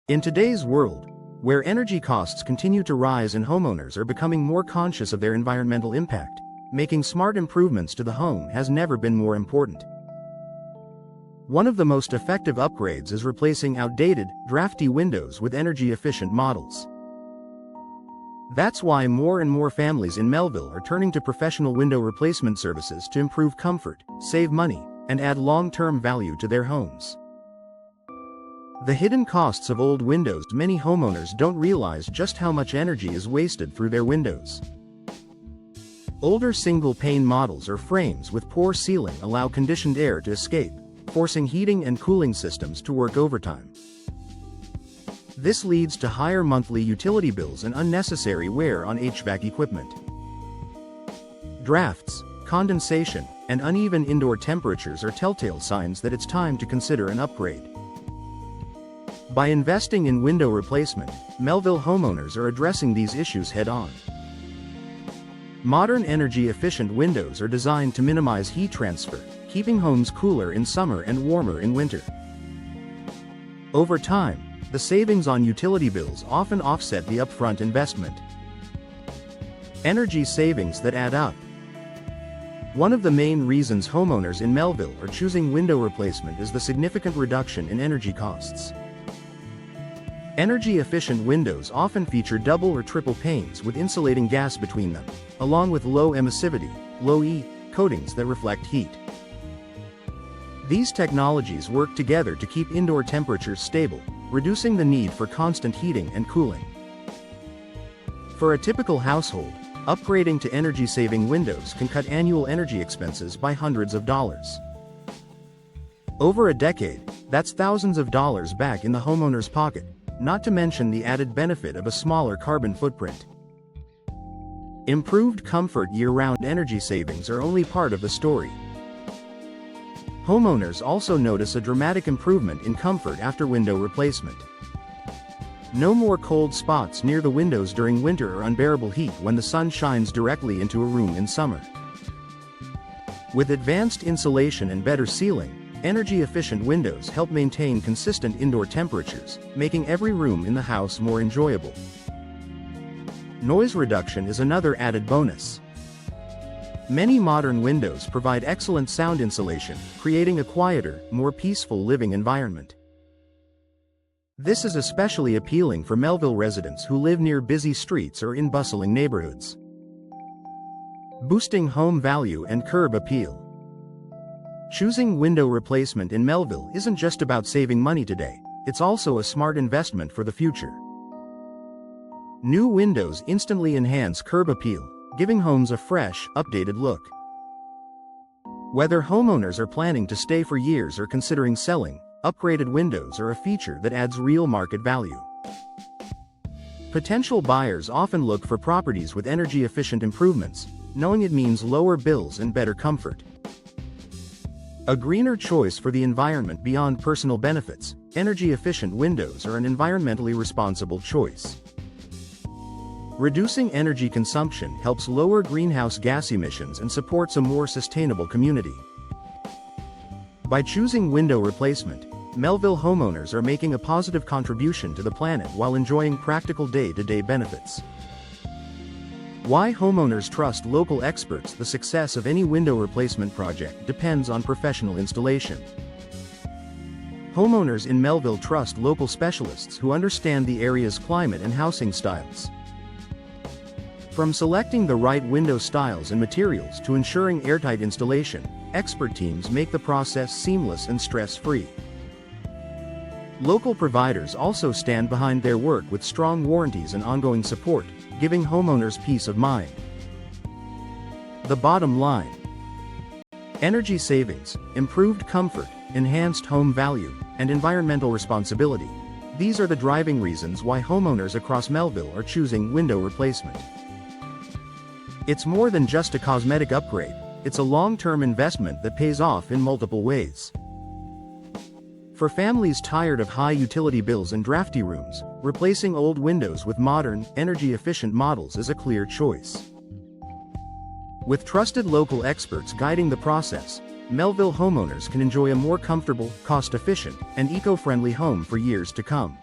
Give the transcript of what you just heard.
In today's world, where energy costs continue to rise and homeowners are becoming more conscious of their environmental impact, making smart improvements to the home has never been more important. One of the most effective upgrades is replacing outdated, drafty windows with energy-efficient models. That's why more and more families in Melville are turning to professional window replacement services to improve comfort, save money, and add long-term value to their homes. The hidden costs of old windows. Many homeowners don't realize just how much energy is wasted through their windows. Older single-pane models or frames with poor sealing allow conditioned air to escape, forcing heating and cooling systems to work overtime. This leads to higher monthly utility bills and unnecessary wear on HVAC equipment. Drafts, condensation, and uneven indoor temperatures are telltale signs that it's time to consider an upgrade. By investing in window replacement, Melville homeowners are addressing these issues head-on. Modern energy-efficient windows are designed to minimize heat transfer, keeping homes cooler in summer and warmer in winter. Over time, the savings on utility bills often offset the upfront investment. Energy savings that add up. One of the main reasons homeowners in Melville are choosing window replacement is the significant reduction in energy costs. Energy-efficient windows often feature double or triple panes with insulating gas between them, along with low emissivity, low-E, coatings that reflect heat. These technologies work together to keep indoor temperatures stable, reducing the need for constant heating and cooling. For a typical household, upgrading to energy-saving windows can cut annual energy expenses by hundreds of dollars. Over a decade, that's thousands of dollars back in the homeowner's pocket, not to mention the added benefit of a smaller carbon footprint. Improved comfort. Year-round energy savings are only part of the story. Homeowners also notice a dramatic improvement in comfort after window replacement. No more cold spots near the windows during winter or unbearable heat when the sun shines directly into a room in summer. With advanced insulation and better sealing, energy-efficient windows help maintain consistent indoor temperatures, making every room in the house more enjoyable. Noise reduction is another added bonus. Many modern windows provide excellent sound insulation, creating a quieter, more peaceful living environment. This is especially appealing for Melville residents who live near busy streets or in bustling neighborhoods. Boosting home value and curb appeal. Choosing window replacement in Melville isn't just about saving money today, it's also a smart investment for the future. New windows instantly enhance curb appeal, giving homes a fresh, updated look. Whether homeowners are planning to stay for years or considering selling, upgraded windows are a feature that adds real market value. Potential buyers often look for properties with energy-efficient improvements, knowing it means lower bills and better comfort. A greener choice for the environment. Beyond personal benefits, energy-efficient windows are an environmentally responsible choice. Reducing energy consumption helps lower greenhouse gas emissions and supports a more sustainable community. By choosing window replacement, Melville homeowners are making a positive contribution to the planet while enjoying practical day-to-day benefits. Why homeowners trust local experts. The success of any window replacement project depends on professional installation. Homeowners in Melville trust local specialists who understand the area's climate and housing styles. From selecting the right window styles and materials to ensuring airtight installation, expert teams make the process seamless and stress-free. Local providers also stand behind their work with strong warranties and ongoing support, giving homeowners peace of mind. The bottom line: energy savings, improved comfort, enhanced home value, and environmental responsibility. These are the driving reasons why homeowners across Melville are choosing window replacement. It's more than just a cosmetic upgrade, it's a long-term investment that pays off in multiple ways. For families tired of high utility bills and drafty rooms, replacing old windows with modern, energy-efficient models is a clear choice. With trusted local experts guiding the process, Melville homeowners can enjoy a more comfortable, cost-efficient, and eco-friendly home for years to come.